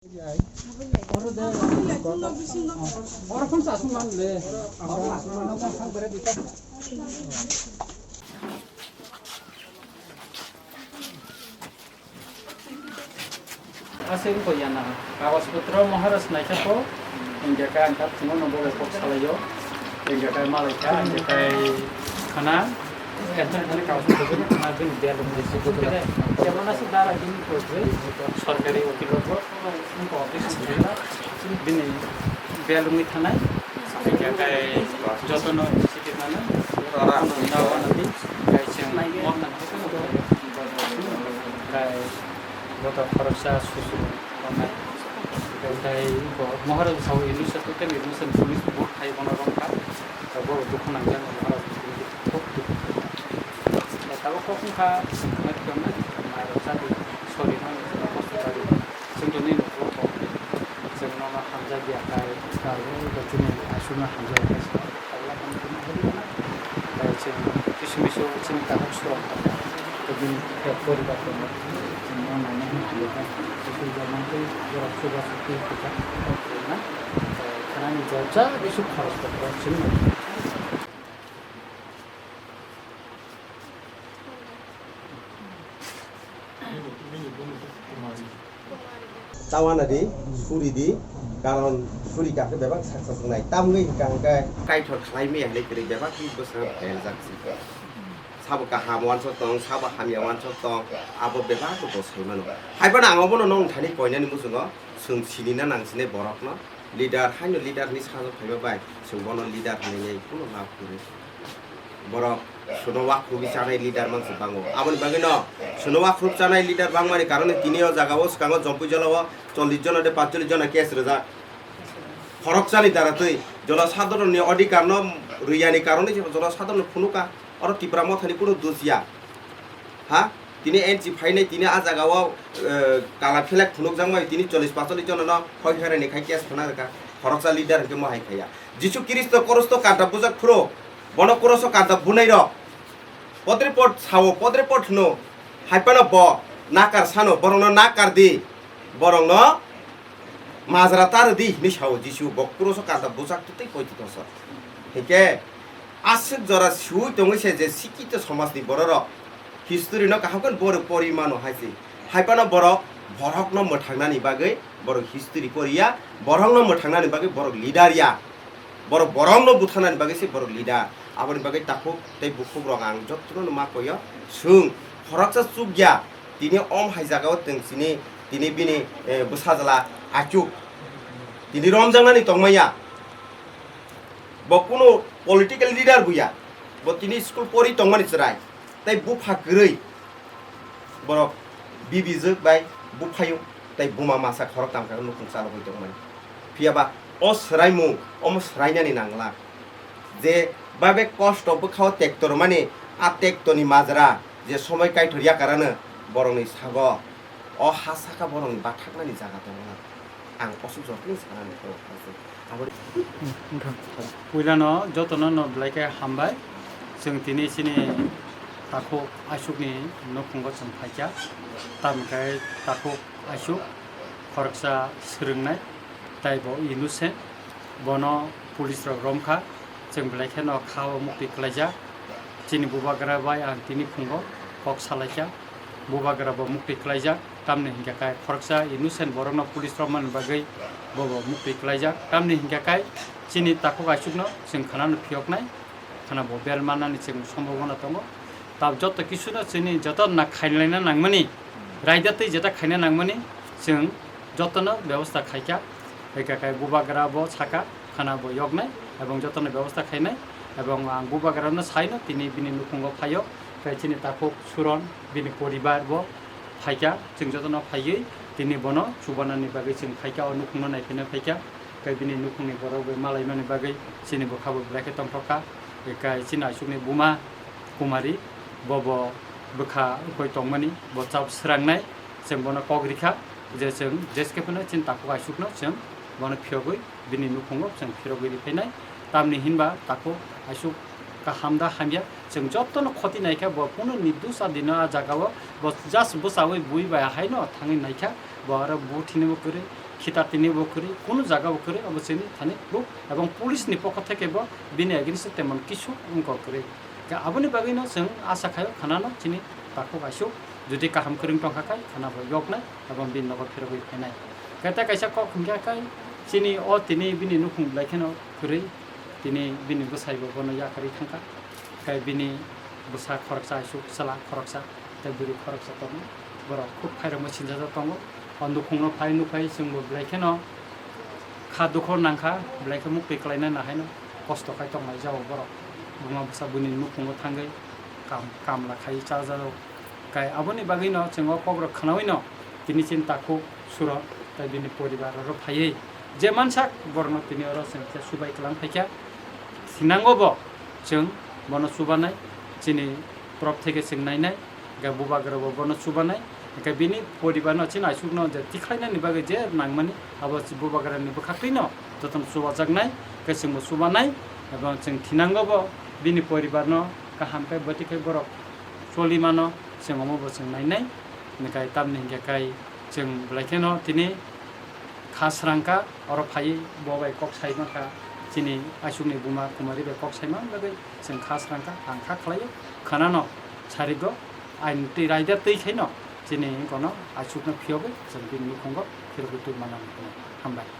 Asing ko yan na kawas putro maharas na siya po hindi ka angkat semua nombor report salayo hindi ka malika hindi ka kana এখানে কাজ করতে না দিন দেয়াল মধ্যে করতে যেমন আছে দ্বারা দিন করতে সরকারি ওকিল অফিস দিন দেয়াল মধ্যে থানায় জায়গায় যত্ন সিটি থানায় নাওয়ানাদি গাইছেন মহনান গাই গত খরচা সুসু বানায় গাই মহারাজ সাউ ইনিশিয়েটিভ তে মিশন পুলিশ বোর্ড থাই বনরংকা বড় দুঃখ নাংজান মহারাজ kalau kau pun kah macam mana, macam tadi sorry mana kau tadi, sebetulnya itu kau, sebelumnya Hamzah dia kaya, kalau betulnya asumna Hamzah dia, kalau kamu pernah hari mana, macam kisah-kisah macam tahu surat, jadi ekor batu, semua nama dia kan, itu zaman tu orang sudah seperti kita, nah, karena ni jauh besok harus berbuat semua. Tawanadi, Suridi, karon Suri kakek bebas saksa sengai, tamu ini kakek. Kai thot khlai me le kri bebas ki bosna el jaksi. Sabo ka hamwan sotong, sabo hamyawan sotong, abo bebas to bosai mano. Hai bana angobono nong thani poina ni musungo, sung silina nang sine borok no. Leader haino leader ni sajo phaiba bai, sung bono leader hani ei kuno na pure. Borok suno wakru bicara leader man sebango. Abon bagino suno wakru bicara leader bang mani karena tinio jagawo sekango jompu jalawo 40 John ade 45 John case Reza খরকসানি দ্বারা তুই জনসাধারণ অধিকার ন রুইয়ানি কারণে যে জনসাধারণ ফুনুকা or Tipra মথানি কোনো দুসিয়া হ্যাঁ তিনি এনজি ফাইনাই তিনি আ জাগাও কালা ফেলাক ফুনুক জামাই তিনি 40 45 জন ন হয় হারানি খাই কেস ফনা কা খরকসা লিডার কে মহাই খাইয়া যিশু খ্রিস্ট করস্ত কাটা বুজাক ফুরো বন করস কাটা বুনাই র পদ্রেপট সাও পদ্রেপট নো হাইপানো ব নাকার সানো বরং নাকার দি বরং মাজরা তার দি নিশাও যিশু বক্রস কাটা বুজাক তুই কইতে তস ঠিকে আছে জরা সুই দংছে যে শিক্ষিত সমাজনি বড়র হিস্টোরি ন কাহাকন বড় পরিমাণ হাইছে হাইপানো বড় বরক ন মথাংনানি বাগৈ বড় হিস্টোরি পড়িয়া বরং ন মথাংনানি বাগৈ বড় লিডারিয়া বড় বরং ন বুথানানি বাগৈ সে বড় লিডার আবনি বাগৈ তাকো তাই বুকুব রং আং যত্ন মা কয় সুং ফরকসা সুগিয়া তিনি অম হাইজাগাও তেংসিনি তিনি বিনি বুসাজলা আচুক তিনি রমজাংনানি তংমাইয়া ব কোনো পলিটিক্যাল লিডার বুইয়া ব তিনি স্কুল পড়ি তংমানি চরাই তাই বুফা গরৈ বড় বিবিজক বাই বুফায়ু তাই বুমা মাসা খরক তামকা নুকুং চাল হই তংমানি ফিয়াবা অ সরাইমু অম সরাইনানি নাংলা যে বাবে কষ্ট বখাও ট্রেক্টর মানে আ ট্রেক্টরনি মাজরা যে সময় কাইঠরিয়া কারণে বরংনি সাগ অ হাসাকা বরং বাথাকনানি জায়গা দङ आं असु जतनि सानानि खौ पुरानो जतन नब्लायके हामबाय जों दिनै सिनि ताखौ आसुकनि नखंगो जों फाइजा तामखाय ताखौ आसुक खरकसा सोलोंनाय ताइबो इनुसेन बनो पुलिस रमखा जों ब्लायके न खाव मुक्ति खालायजा दिनै बुबाग्राबाय आं दिनै खुंगो कक सालायजा बुबाग्राबो मुक्ति खालायजा तामनि हिंगाखाय खरकसा इनुसेन बरनो पुलिस रमन बागै बबो मुक्ति खालायजा तामनि हिंगाखाय दिनै ताखौ आसुकनो जों खानानो फियकनाय खाना बो बेलमानानि जों सम्भावना दङ ताब जत किसुनो जोंनि जत ना खायलायना नांमनि रायदातै जता खायना नांमनि जों जतनो व्यवस्था खायका एकाखाय बुबाग्राबो साका खानाबो यगनाय एवं जतनो व्यवस्था खायनाय एवं आं बुबाग्रानो साइनो दिनै बिनि नुखुंगो फायो दिनै ताखौ सुरन बिनि परिबार बो फाइका जों जतनो फायै दिनै बनो सुबानानि बागै जों फाइका नुखुंनो नायफिनो फाइका गाय बिनि नुखुंनि बरावबो मालायमानि बागै दिनै बखाबो ब्लाके तंथका एकाय दिनै आसुकनि बुमा कुमारी बबो बखा गय तंमानि बचाव स्रांनाय जों बनो कग्रिखा जे जों जेसकेफोनो चिन ताखौ आसुकनो जों बनो फियगै बिनि नुखुंगो जों फिरगै फैनाय तामनि हिनबा ताखौ आसुक का हामदा हामिया जों जतनो खति नायखा ब पुनो निर्दोष दिनो आ जागाव ब जास बसावै बुइ बाय हायनो थाङै नायखा ब आरो बुथिनोबो करे খিতা তিনি বকরি কোনো জায়গা বকরি অবশ্যই থানি প্রুফ এবং পুলিশनि পক্ষ থেকেबो बिनि एगेन्स्ट तेमन किसु उनकरे आबोनि बागैनो जों आसा खायो खानानो चिनि ताखौ आइसु जुदि काहाम करिं टंखाखाय खानाबो यगनाय एबं बिनि नगर फिरबै फैनाय काता कायसा क खुंखाखाय चिनि अ तिनि बिनि नुखुं लायखेनो खुरै तिनि बिनि बसायबो बनो याखारि थांखा काय बिनि बसा खरकसा आइसु सला खरकसा तबुरि खरकसा तनो बर खुब फायरमो सिनजा तंगो अनुखुंनो फाय नुफाय जोंबो लायखेनो खा दुखर नांखा ब्लाइखौ मुक्ति खालायनो नाहायनो खस्थ' खाय दंनाय जाबाव बर' बुङा बसा बुनि नुखुङो थांगै काम लाखाय चाजाव गाय आबोनि बागैनो जोङो खबर खानावैनो दिनै चिन्ताखौ सुर दा दिनै परिबार आरो फायै जे मानसा बरनो दिनै आरो जों सुबाय खालाम फायखा सिनांगौबो जों बनो सुबानाय दिनै प्रब থেকে जों नायनाय गा बुबा गरबो बनो सुबानाय का बिनि परिबारनो चिन आइसुकनो जे तिखायनायनि बागै जे नांमानि आबो बुबागारनि बखाखैनो जतन सुबा जागनाय केसिमो सुबानाय एबं जों थिनांगौबो बिनि परिबारनो गाहामखाय बतिखाय बरक सलिमानो जोंमो जों नायनाय निकाय तामनि गेकाय जों ब्लाइकेनो तिनि खासरांका अर फायै बबाय कक साइमाखा चिनि आइसुकनि बुमा कुमारी बे कक साइमा बागै जों खासरांका आंखा खालायो खानानो सारिगो आइन ति रायदा तैखायनो दिनै गनो आइसुकनो फियोबो जों बिनि खुंगो फिरबो तुमाना हामबाय